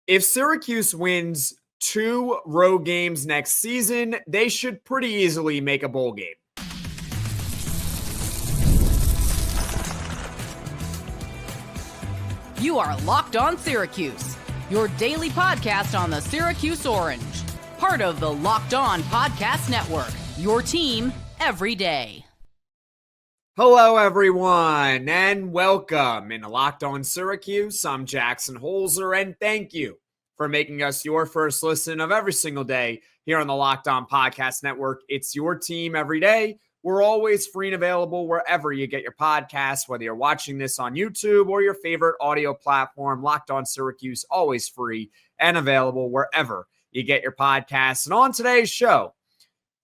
If Syracuse wins 2 road games next season, they should pretty easily make a bowl game. You are Locked On Syracuse, your daily podcast on the Syracuse Orange, part of the Locked On Podcast Network, your team every day. Hello, everyone, and welcome into Locked On Syracuse. I'm Jackson Holzer, and thank you for making us your first listen of every single day here on the Locked On Podcast Network. It's your team every day. We're always free and available wherever you get your podcasts, whether you're watching this on YouTube or your favorite audio platform. Locked On Syracuse, always free and available wherever you get your podcasts. And on today's show,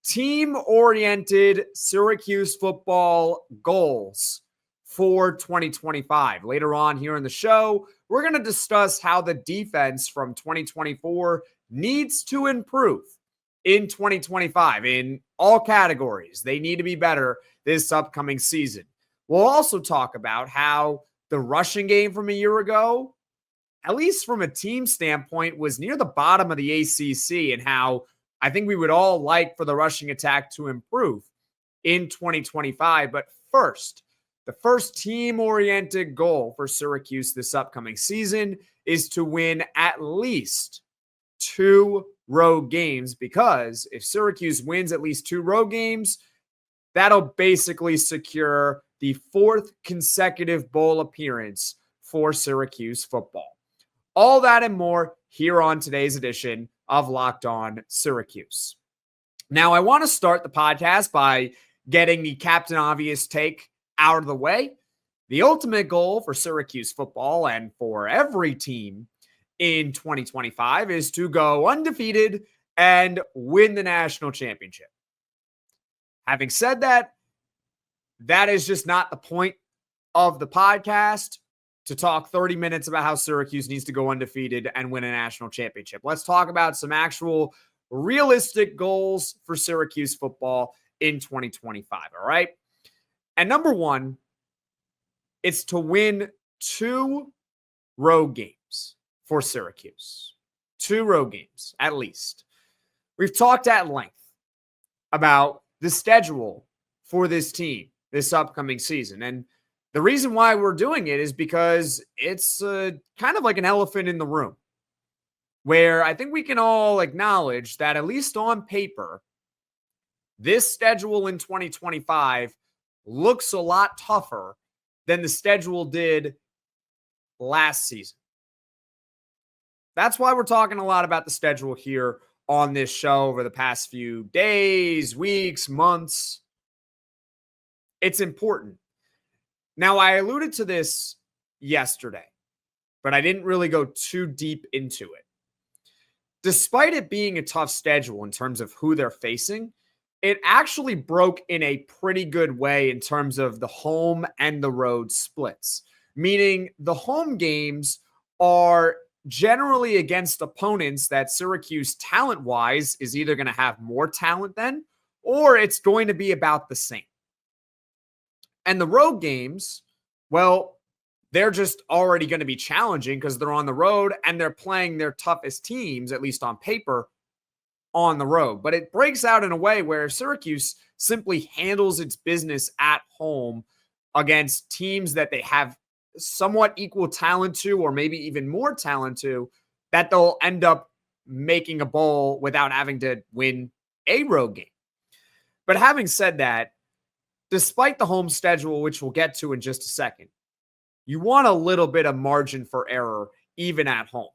team-oriented Syracuse football goals for 2025. Later on here in the show, we're going to discuss how the defense from 2024 needs to improve in 2025 in all categories. They need to be better this upcoming season. We'll also talk about how the rushing game from a year ago, at least from a team standpoint, was near the bottom of the ACC, and how I think we would all like for the rushing attack to improve in 2025. But first, the first team-oriented goal for Syracuse this upcoming season is to win at least 2 road games, because if Syracuse wins at least 2 road games, that'll basically secure the 4th consecutive bowl appearance for Syracuse football. All that and more here on today's edition of Locked On Syracuse. Now, I want to start the podcast by getting the Captain Obvious take out of the way. The ultimate goal for Syracuse football and for every team in 2025 is to go undefeated and win the national championship. Having said that, that is just not the point of the podcast, to talk 30 minutes about how Syracuse needs to go undefeated and win a national championship. Let's talk about some actual realistic goals for Syracuse football in 2025, all right? And number one, it's to win 2 road games for Syracuse. 2 road games, at least. We've talked at length about the schedule for this team this upcoming season. And the reason why we're doing it is because it's kind of like an elephant in the room, where I think we can all acknowledge that, at least on paper, this schedule in 2025 looks a lot tougher than the schedule did last season. That's why we're talking a lot about the schedule here on this show over the past few days, weeks, months. It's important. Now, I alluded to this yesterday, but I didn't really go too deep into it. Despite it being a tough schedule in terms of who they're facing, it actually broke in a pretty good way in terms of the home and the road splits, meaning the home games are generally against opponents that Syracuse talent-wise is either going to have more talent than, or it's going to be about the same. And the road games, well, they're just already going to be challenging because they're on the road and they're playing their toughest teams, at least on paper, on the road. But it breaks out in a way where Syracuse simply handles its business at home against teams that they have somewhat equal talent to, or maybe even more talent to, that they'll end up making a bowl without having to win a road game. But having said that, despite the home schedule, which we'll get to in just a second, you want a little bit of margin for error even at home.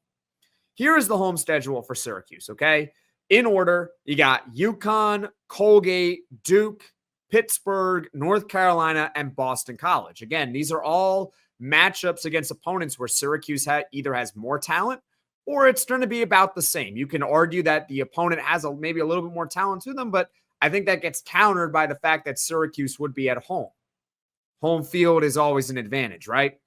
Here is the home schedule for Syracuse, okay? In order, you got UConn, Colgate, Duke, Pittsburgh, North Carolina, and Boston College. Again, these are all matchups against opponents where Syracuse either has more talent or it's going to be about the same. You can argue that the opponent has maybe a little bit more talent to them, but I think that gets countered by the fact that Syracuse would be at home. Home field is always an advantage, right?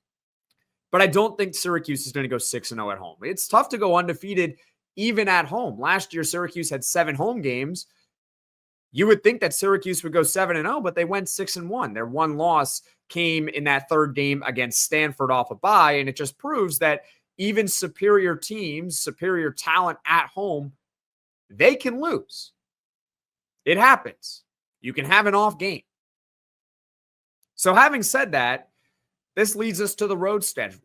But I don't think Syracuse is going to go 6-0 at home. It's tough to go undefeated even at home. Last year, Syracuse had 7 home games. You would think that Syracuse would go 7-0, but they went 6-1. Their one loss came in that third game against Stanford off a bye, and it just proves that even superior teams, superior talent at home, they can lose. It happens. You can have an off game. So having said that, this leads us to the road schedule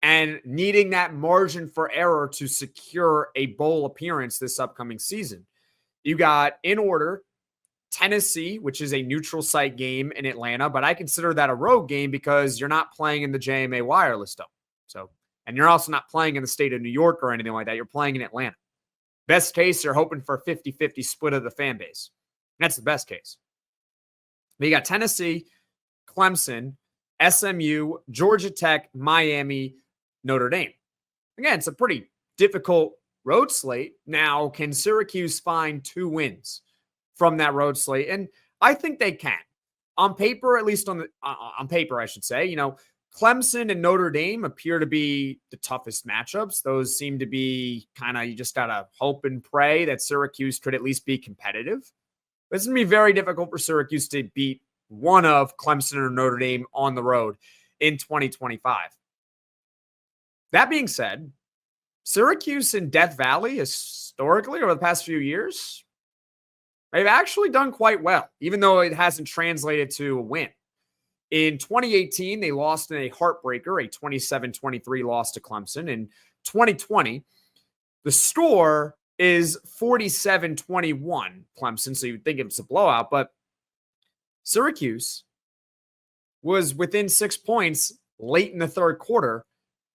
and needing that margin for error to secure a bowl appearance this upcoming season. You got, in order, Tennessee, which is a neutral site game in Atlanta, but I consider that a road game because you're not playing in the JMA Wireless Dome. So, and you're also not playing in the state of New York or anything like that. You're playing in Atlanta. Best case, you're hoping for a 50-50 split of the fan base. That's the best case. But you got Tennessee, Clemson, SMU, Georgia Tech, Miami, Notre Dame. Again, it's a pretty difficult road slate. Now, can Syracuse find 2 wins from that road slate? And I think they can. On paper, at least on paper, I should say, Clemson and Notre Dame appear to be the toughest matchups. Those seem to be kind of, you just got to hope and pray that Syracuse could at least be competitive. It's going to be very difficult for Syracuse to beat one of Clemson or Notre Dame on the road in 2025. That being said, Syracuse and Death Valley historically over the past few years, they've actually done quite well, even though it hasn't translated to a win. In 2018, they lost in a heartbreaker, a 27-23 loss to Clemson. In 2020, the score is 47-21 Clemson, so you'd think it's a blowout, but Syracuse was within 6 points late in the third quarter.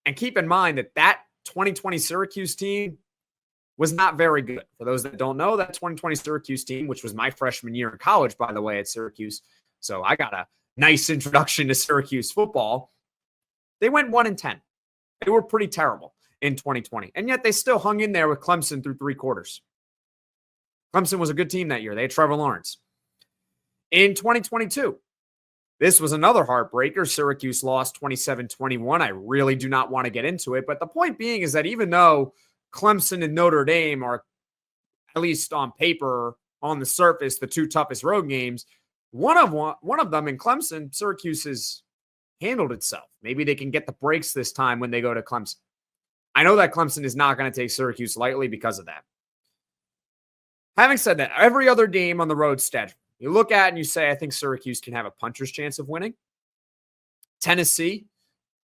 And keep in mind that 2020 Syracuse team was not very good. For those that don't know, that 2020 Syracuse team, which was my freshman year in college, by the way, at Syracuse, so I got a nice introduction to Syracuse football. They went 1-10. They were pretty terrible in 2020. And yet they still hung in there with Clemson through 3 quarters. Clemson was a good team that year. They had Trevor Lawrence. In 2022, this was another heartbreaker. Syracuse lost 27-21. I really do not want to get into it. But the point being is that even though Clemson and Notre Dame are, at least on paper, on the surface, the 2 toughest road games, one of them in Clemson, Syracuse has handled itself. Maybe they can get the breaks this time when they go to Clemson. I know that Clemson is not going to take Syracuse lightly because of that. Having said that, every other game on the road schedule, you look at and you say, I think Syracuse can have a puncher's chance of winning. Tennessee,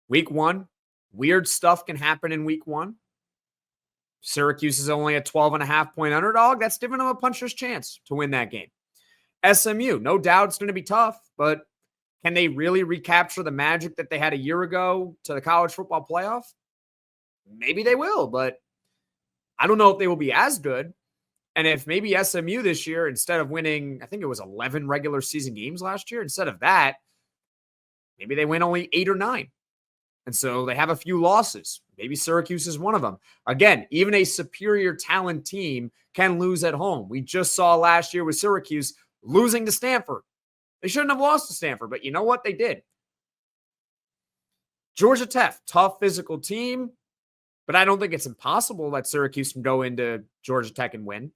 week 1. Weird stuff can happen in week 1. Syracuse is only a 12.5-point underdog. That's giving them a puncher's chance to win that game. SMU, no doubt it's going to be tough, but can they really recapture the magic that they had a year ago to the college football playoff? Maybe they will, but I don't know if they will be as good. And if maybe SMU this year, instead of winning, I think it was 11 regular season games last year, instead of that, maybe they win only 8 or 9. And so they have a few losses. Maybe Syracuse is one of them. Again, even a superior talent team can lose at home. We just saw last year with Syracuse losing to Stanford. They shouldn't have lost to Stanford, but you know what? They did. Georgia Tech, tough physical team, but I don't think it's impossible that Syracuse can go into Georgia Tech and win.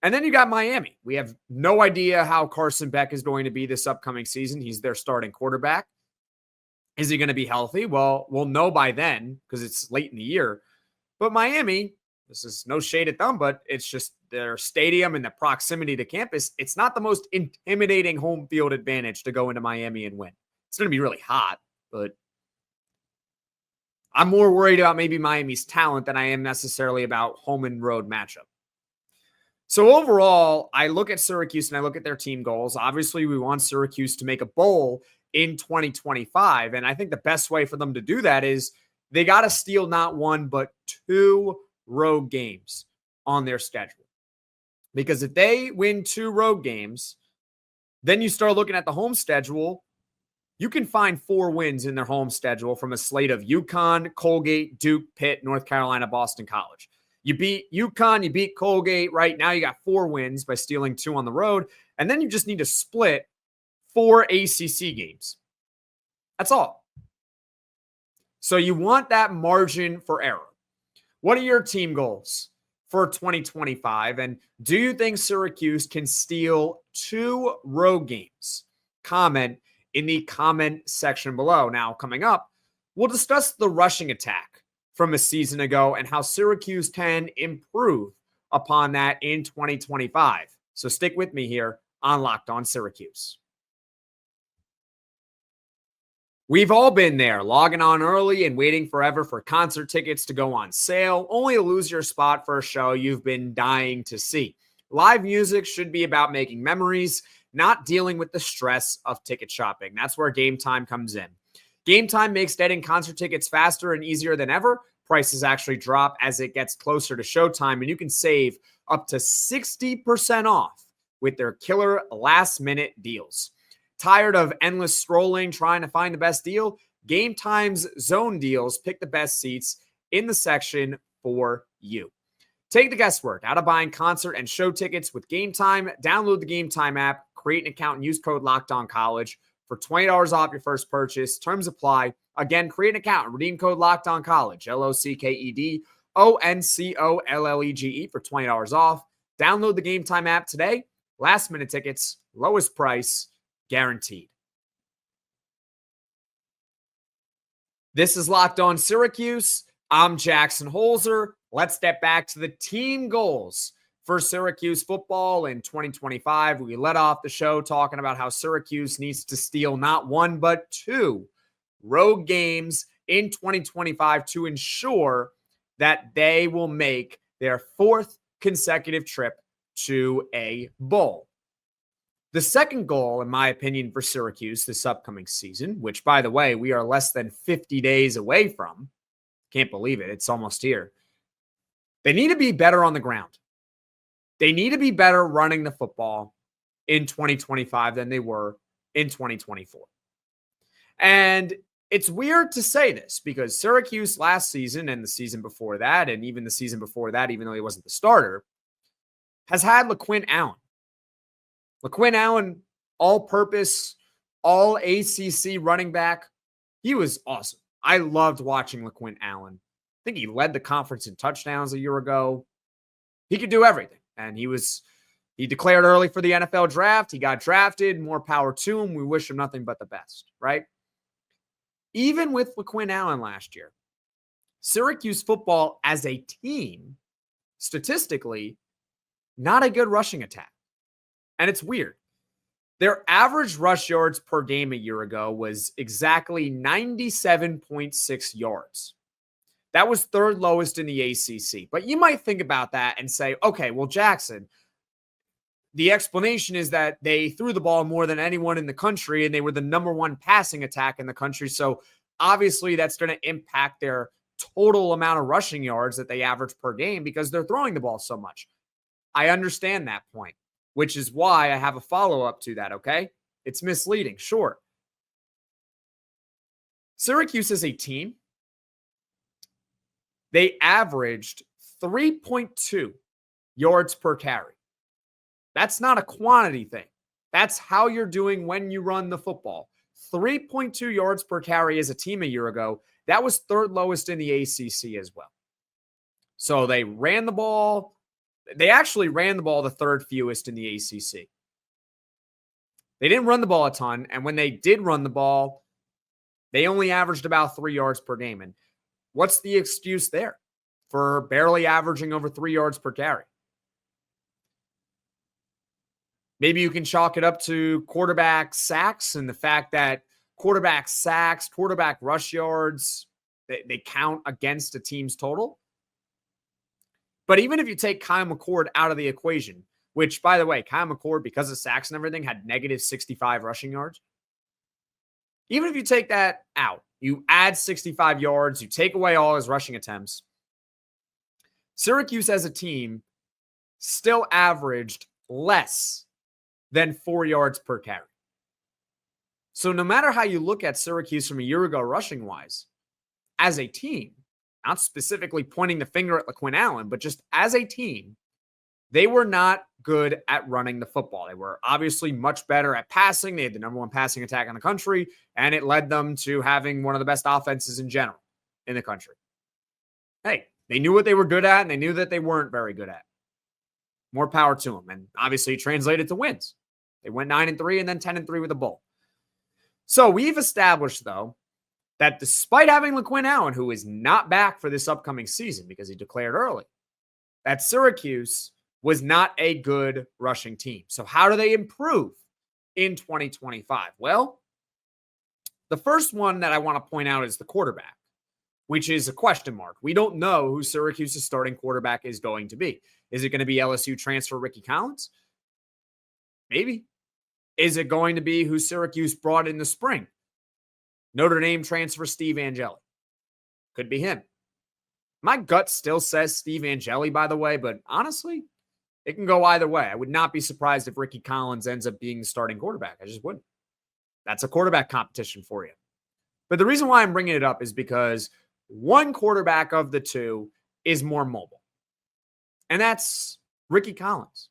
And then you got Miami. We have no idea how Carson Beck is going to be this upcoming season. He's their starting quarterback. Is he going to be healthy? Well, we'll know by then because it's late in the year. But Miami, this is no shade at them, but it's just their stadium and the proximity to campus. It's not the most intimidating home field advantage to go into Miami and win. It's going to be really hot, but I'm more worried about maybe Miami's talent than I am necessarily about home and road matchup. So overall, I look at Syracuse and I look at their team goals. Obviously, we want Syracuse to make a bowl in 2025. And I think the best way for them to do that is they got to steal not 1, but 2 road games on their schedule. Because if they win 2 road games, then you start looking at the home schedule. You can find 4 wins in their home schedule from a slate of UConn, Colgate, Duke, Pitt, North Carolina, Boston College. You beat UConn, you beat Colgate. Right now you got 4 wins by stealing 2 on the road. And then you just need to split 4 ACC games. That's all. So you want that margin for error. What are your team goals for 2025? And do you think Syracuse can steal 2 road games? Comment in the comment section below. Now, coming up, we'll discuss the rushing attack from a season ago and how Syracuse can improve upon that in 2025. So stick with me here on Locked On Syracuse. We've all been there, logging on early and waiting forever for concert tickets to go on sale, only to lose your spot for a show you've been dying to see. Live music should be about making memories, not dealing with the stress of ticket shopping. That's where Game Time comes in. Game Time makes getting concert tickets faster and easier than ever. Prices actually drop as it gets closer to showtime, and you can save up to 60% off with their killer last-minute deals. Tired of endless scrolling trying to find the best deal? Game Time's zone deals pick the best seats in the section for you. Take the guesswork out of buying concert and show tickets with Game Time. Download the Game Time app, create an account, and use code LOCKEDONCollege for $20 off your first purchase. Terms apply. Again, create an account and redeem code LOCKEDONCollege, LOCKEDONCOLLEGE for $20 off. Download the Game Time app today. Last minute tickets, lowest price, guaranteed. This is Locked On Syracuse. I'm Jackson Holzer. Let's step back to the team goals for Syracuse football in 2025. We let off the show talking about how Syracuse needs to steal not one, but two road games in 2025 to ensure that they will make their fourth consecutive trip to a bowl. The second goal, in my opinion, for Syracuse this upcoming season, which, by the way, we are less than 50 days away from. Can't believe it. It's almost here. They need to be better on the ground. They need to be better running the football in 2025 than they were in 2024. And it's weird to say this because Syracuse last season and the season before that, and even the season before that, even though he wasn't the starter, has had LaQuinn Allen. LaQuinn Allen, all-purpose, all-ACC running back. He was awesome. I loved watching LaQuinn Allen. I think he led the conference in touchdowns a year ago. He could do everything. And he declared early for the NFL draft. He got drafted. More power to him. We wish him nothing but the best, right? Even with LaQuinn Allen last year, Syracuse football as a team, statistically, not a good rushing attack. And it's weird. Their average rush yards per game a year ago was exactly 97.6 yards. That was third lowest in the ACC. But you might think about that and say, okay, well, Jackson, the explanation is that they threw the ball more than anyone in the country and they were the number one passing attack in the country. So obviously that's going to impact their total amount of rushing yards that they average per game because they're throwing the ball so much. I understand that point, which is why I have a follow-up to that, okay? It's misleading, sure. Syracuse as a team, they averaged 3.2 yards per carry. That's not a quantity thing. That's how you're doing when you run the football. 3.2 yards per carry as a team a year ago. That was third lowest in the ACC as well. So they ran the ball. They actually ran the ball the third fewest in the ACC. They didn't run the ball a ton, and when they did run the ball, they only averaged about 3 yards per game. And what's the excuse there for barely averaging over 3 yards per carry? Maybe you can chalk it up to quarterback sacks and the fact that quarterback sacks, quarterback rush yards, they count against a team's total. But even if you take Kyle McCord out of the equation, which, by the way, Kyle McCord, because of sacks and everything, had negative 65 rushing yards. Even if you take that out, you add 65 yards, you take away all his rushing attempts, Syracuse as a team still averaged less than 4 yards per carry. So no matter how you look at Syracuse from a year ago rushing-wise, as a team, not specifically pointing the finger at LaQuinn Allen, but just as a team, they were not good at running the football. They were obviously much better at passing. They had the number one passing attack in the country, and it led them to having one of the best offenses in general in the country. Hey, they knew what they were good at, and they knew that they weren't very good at. More power to them, and obviously translated to wins. They went 9-3 and then 10-3 with a bowl. So we've established, though, that despite having LaQuinn Allen, who is not back for this upcoming season because he declared early, that Syracuse was not a good rushing team. So how do they improve in 2025? Well, the first one that I want to point out is the quarterback, which is a question mark. We don't know who Syracuse's starting quarterback is going to be. Is it going to be LSU transfer Rickie Collins? Maybe. Is it going to be who Syracuse brought in the spring? Notre Dame transfer Steve Angeli. Could be him. My gut still says Steve Angeli, by the way, but honestly, it can go either way. I would not be surprised if Rickie Collins ends up being the starting quarterback. I just wouldn't. That's a quarterback competition for you. But the reason why I'm bringing it up is because one quarterback of the two is more mobile, and that's Rickie Collins.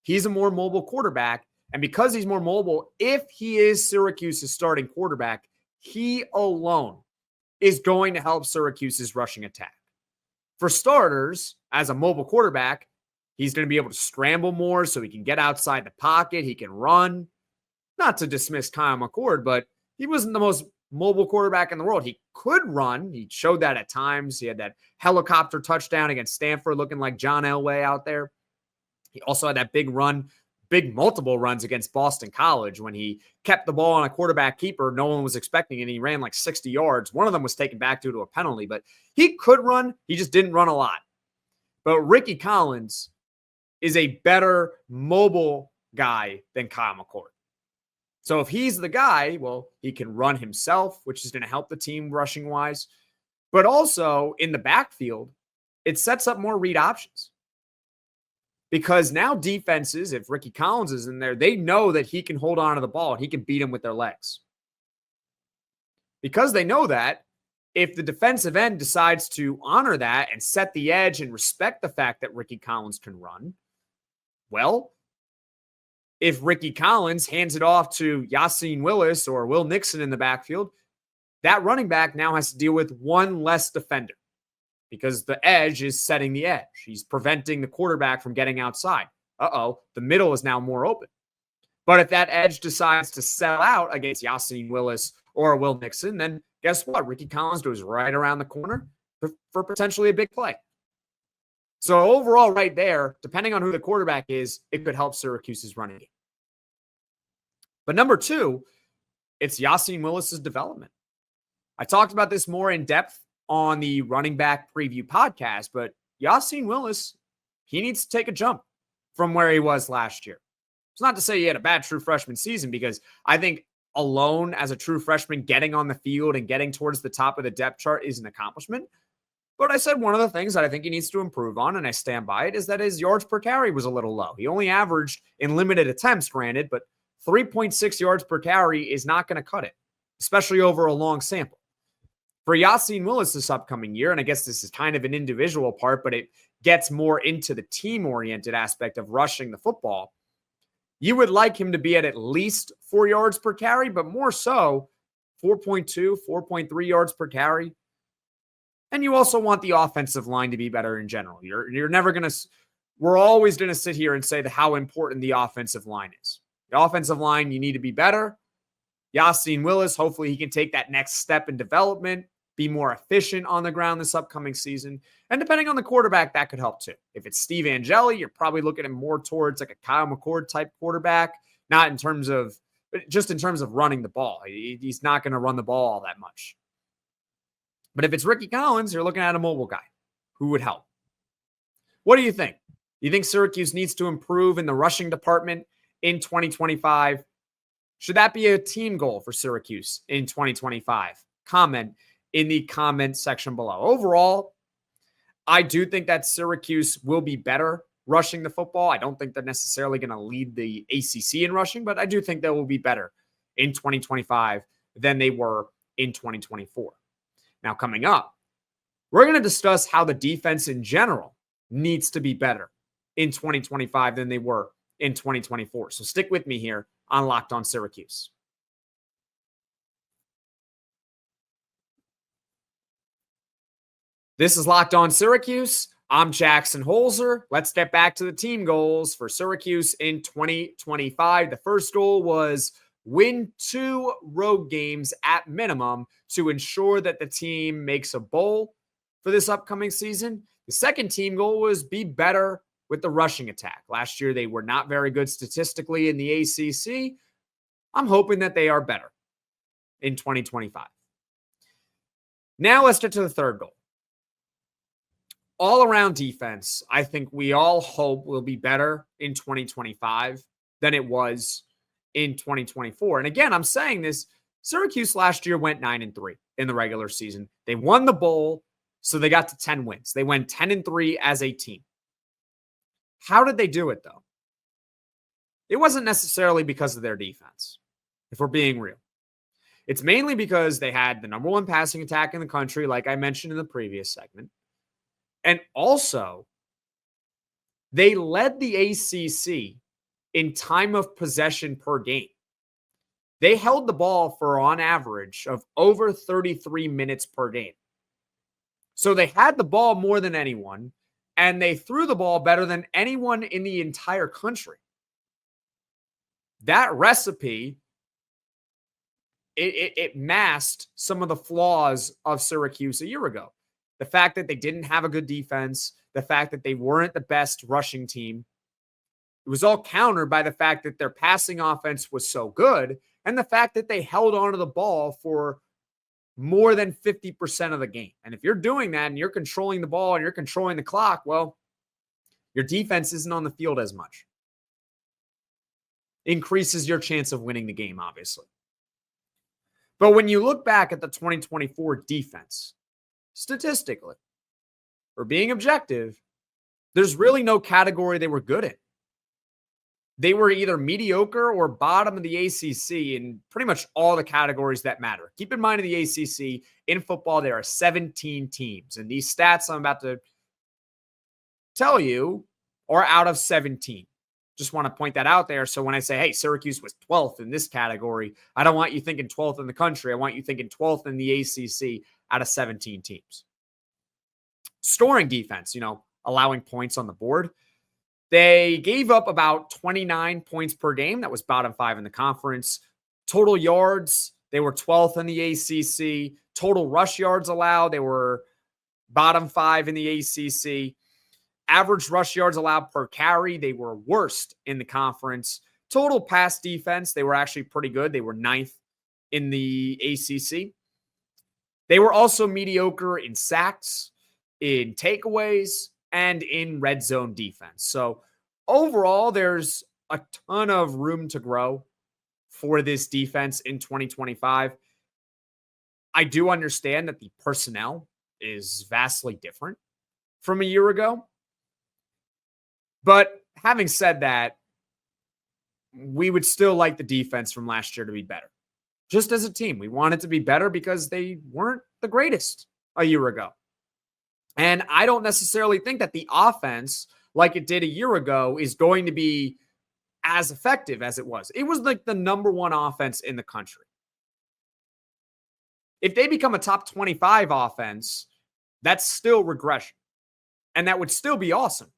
He's a more mobile quarterback, and because he's more mobile, if he is Syracuse's starting quarterback, he alone is going to help Syracuse's rushing attack. For starters, as a mobile quarterback, he's going to be able to scramble more so he can get outside the pocket. He can run. Not to dismiss Kyle McCord, but he wasn't the most mobile quarterback in the world. He could run. He showed that at times. He had that helicopter touchdown against Stanford looking like John Elway out there. He also had that big multiple runs against Boston College when he kept the ball on a quarterback keeper. No one was expecting it. And he ran like 60 yards. One of them was taken back due to a penalty, but he could run. He just didn't run a lot. But Rickie Collins is a better mobile guy than Kyle McCord. So if he's the guy, well, he can run himself, which is going to help the team rushing wise. But also in the backfield, it sets up more read options. Because now defenses, if Rickie Collins is in there, they know that he can hold on to the ball and he can beat them with their legs. Because they know that, if the defensive end decides to honor that and set the edge and respect the fact that Rickie Collins can run, well, if Rickie Collins hands it off to Yasin Willis or Will Nixon in the backfield, that running back now has to deal with one less defender because the edge is setting the edge. He's preventing the quarterback from getting outside. The middle is now more open. But if that edge decides to sell out against Yasin Willis or Will Nixon, then guess what? Rickie Collins goes right around the corner for potentially a big play. So overall, right there, depending on who the quarterback is, it could help Syracuse's running game. But number two, it's Yasin Willis's development. I talked about this more in depth on the running back preview podcast, but Yasin Willis, he needs to take a jump from where he was last year. It's not to say he had a bad true freshman season, because I think alone as a true freshman, getting on the field and getting towards the top of the depth chart is an accomplishment. But I said one of the things that I think he needs to improve on, and I stand by it, is that his yards per carry was a little low. He only averaged, in limited attempts, granted, but 3.6 yards per carry is not going to cut it, especially over a long sample. For Yasin Willis this upcoming year, and I guess this is kind of an individual part, but it gets more into the team-oriented aspect of rushing the football, you would like him to be at least 4 yards per carry, but more so 4.2, 4.3 yards per carry. And you also want the offensive line to be better in general. You're never going to, we're always going to sit here and say how important the offensive line is. The offensive line, you need to be better. Yasin Willis, hopefully he can take that next step in development, be more efficient on the ground this upcoming season. And depending on the quarterback, that could help too. If it's Steve Angeli, you're probably looking at more towards like a Kyle McCord type quarterback, not in terms of, just in terms of running the ball. He's not going to run the ball all that much. But if it's Rickie Collins, you're looking at a mobile guy who would help. What do you think? Do you think Syracuse needs to improve in the rushing department in 2025? Should that be a team goal for Syracuse in 2025? Comment in the comment section below. Overall, I do think that Syracuse will be better rushing the football. I don't think they're necessarily going to lead the ACC in rushing, but I do think they will be better in 2025 than they were in 2024. Now, coming up, we're going to discuss how the defense in general needs to be better in 2025 than they were in 2024. So stick with me here on Locked On Syracuse. This is Locked On Syracuse. I'm Jackson Holzer. Let's get back to the team goals for Syracuse in 2025. The first goal was win 2 road games at minimum to ensure that the team makes a bowl for this upcoming season. The second team goal was be better with the rushing attack. Last year, they were not very good statistically in the ACC. I'm hoping that they are better in 2025. Now let's get to the third goal. All around defense, I think we all hope will be better in 2025 than it was in 2024. And again, I'm saying this, Syracuse last year went 9-3 in the regular season. They won the bowl, so they got to 10 wins. They went 10-3 as a team. How did they do it, though? It wasn't necessarily because of their defense, if we're being real. It's mainly because they had the number 1 passing attack in the country, like I mentioned in the previous segment. And also, they led the ACC in time of possession per game. They held the ball for, on average, of over 33 minutes per game. So they had the ball more than anyone, and they threw the ball better than anyone in the entire country. That recipe, it masked some of the flaws of Syracuse a year ago. The fact that they didn't have a good defense, the fact that they weren't the best rushing team, it was all countered by the fact that their passing offense was so good and the fact that they held onto the ball for more than 50% of the game. And if you're doing that and you're controlling the ball and you're controlling the clock, well, your defense isn't on the field as much. Increases your chance of winning the game, obviously. But when you look back at the 2024 defense, statistically, for being objective, there's really no category they were good in. They were either mediocre or bottom of the ACC in pretty much all the categories that matter. Keep in mind in the ACC, in football, there are 17 teams. And these stats I'm about to tell you are out of 17. Just want to point that out there. So when I say, hey, Syracuse was 12th in this category, I don't want you thinking 12th in the country. I want you thinking 12th in the ACC out of 17 teams. Scoring defense, allowing points on the board. They gave up about 29 points per game. That was bottom 5 in the conference. Total yards, they were 12th in the ACC. Total rush yards allowed, they were bottom 5 in the ACC. Average rush yards allowed per carry, they were worst in the conference. Total pass defense, they were actually pretty good. They were 9th in the ACC. They were also mediocre in sacks, in takeaways, and in red zone defense. So overall, there's a ton of room to grow for this defense in 2025. I do understand that the personnel is vastly different from a year ago. But having said that, we would still like the defense from last year to be better. Just as a team, we want it to be better because they weren't the greatest a year ago. And I don't necessarily think that the offense, like it did a year ago, is going to be as effective as it was. It was like the number 1 offense in the country. If they become a top 25 offense, that's still regression. And that would still be awesome.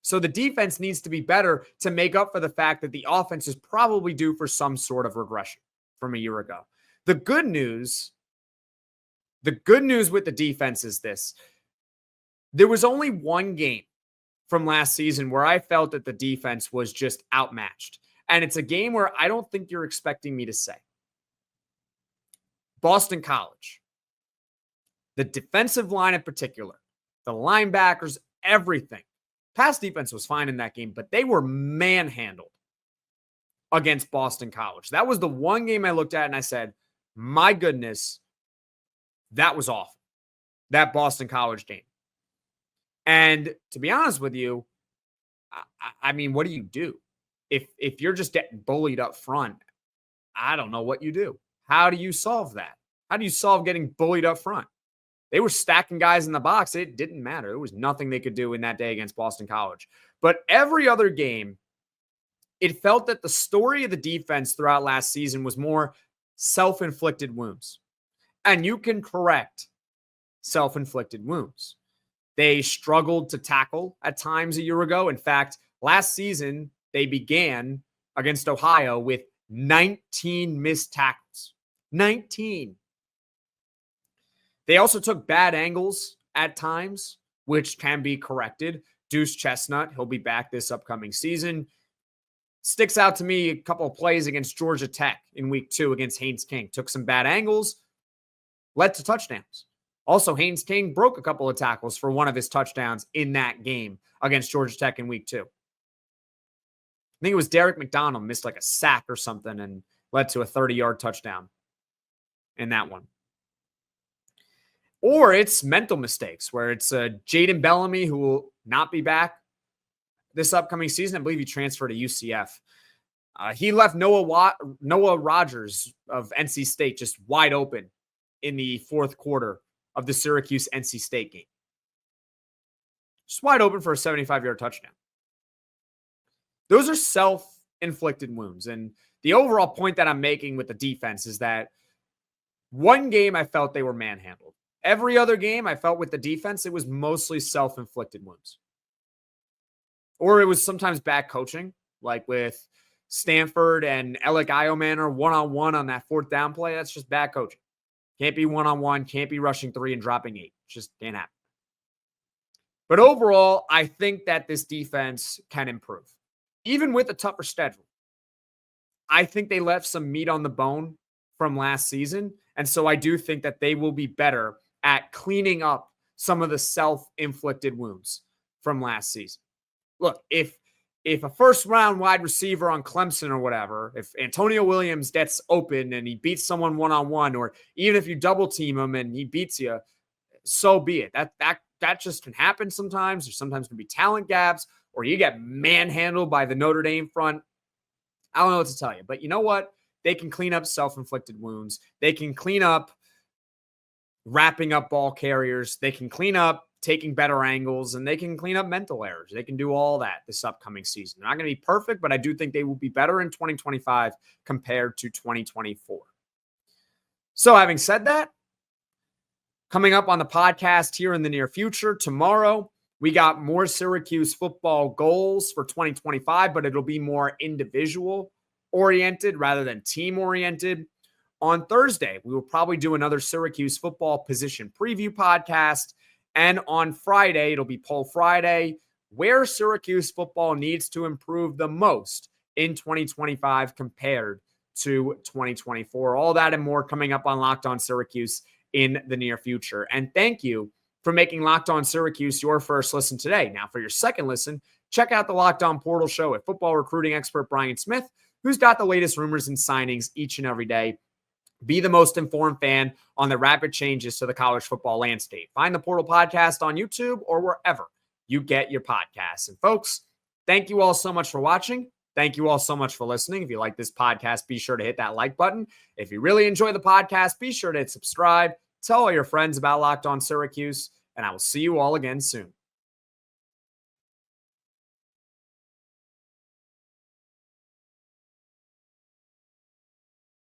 So the defense needs to be better to make up for the fact that the offense is probably due for some sort of regression from a year ago. The good news with the defense is this. There was only one game from last season where I felt that the defense was just outmatched. And it's a game where I don't think you're expecting me to say. Boston College. The defensive line in particular, the linebackers, everything. Pass defense was fine in that game, but they were manhandled against Boston College. That was the one game I looked at and I said, my goodness, that was awful. That Boston College game. And to be honest with you, I mean, what do you do? If you're just getting bullied up front, I don't know what you do. How do you solve that? How do you solve getting bullied up front? They were stacking guys in the box. It didn't matter. There was nothing they could do in that day against Boston College. But every other game, it felt that the story of the defense throughout last season was more self-inflicted wounds. And you can correct self-inflicted wounds. They struggled to tackle at times a year ago. In fact, last season, they began against Ohio with 19 missed tackles. 19. They also took bad angles at times, which can be corrected. Deuce Chestnut, he'll be back this upcoming season. Sticks out to me a couple of plays against Georgia Tech in week 2 against Haynes King. Took some bad angles, led to touchdowns. Also, Haynes King broke a couple of tackles for one of his touchdowns in that game against Georgia Tech in week 2. I think it was Derek McDonald missed like a sack or something and led to a 30-yard touchdown in that one. Or it's mental mistakes where it's Jaden Bellamy, who will not be back this upcoming season. I believe he transferred to UCF. He left Noah Rogers of NC State just wide open in the fourth quarter of the Syracuse NC State game. Just wide open for a 75-yard touchdown. Those are self-inflicted wounds. And the overall point that I'm making with the defense is that one game I felt they were manhandled. Every other game I felt with the defense, it was mostly self-inflicted wounds. Or it was sometimes bad coaching, like with Stanford and Alec Iomanor one-on-one on that fourth down play. That's just bad coaching. Can't be one-on-one, can't be rushing 3 and dropping 8. Just can't happen. But overall, I think that this defense can improve. Even with a tougher schedule. I think they left some meat on the bone from last season. And so I do think that they will be better at cleaning up some of the self-inflicted wounds from last season. Look, if a first-round wide receiver on Clemson or whatever, if Antonio Williams gets open and he beats someone one-on-one, or even if you double-team him and he beats you, so be it. That just can happen sometimes. There sometimes can be talent gaps, or you get manhandled by the Notre Dame front. I don't know what to tell you. But you know what? They can clean up self-inflicted wounds. They can clean up wrapping up ball carriers. They can clean up taking better angles, and they can clean up mental errors. They can do all that this upcoming season. They're not going to be perfect, but I do think they will be better in 2025 compared to 2024. So having said that, coming up on the podcast here in the near future, tomorrow, we got more Syracuse football goals for 2025, but it'll be more individual oriented rather than team oriented. On Thursday, we will probably do another Syracuse football position preview podcast. And on Friday, it'll be Poll Friday, where Syracuse football needs to improve the most in 2025 compared to 2024. All that and more coming up on Locked On Syracuse in the near future. And thank you for making Locked On Syracuse your first listen today. Now, for your second listen, check out the Locked On Portal Show with football recruiting expert Brian Smith, who's got the latest rumors and signings each and every day. Be the most informed fan on the rapid changes to the college football landscape. Find the Portal Podcast on YouTube or wherever you get your podcasts. And folks, thank you all so much for watching. Thank you all so much for listening. If you like this podcast, be sure to hit that like button. If you really enjoy the podcast, be sure to hit subscribe. Tell all your friends about Locked On Syracuse, and I will see you all again soon.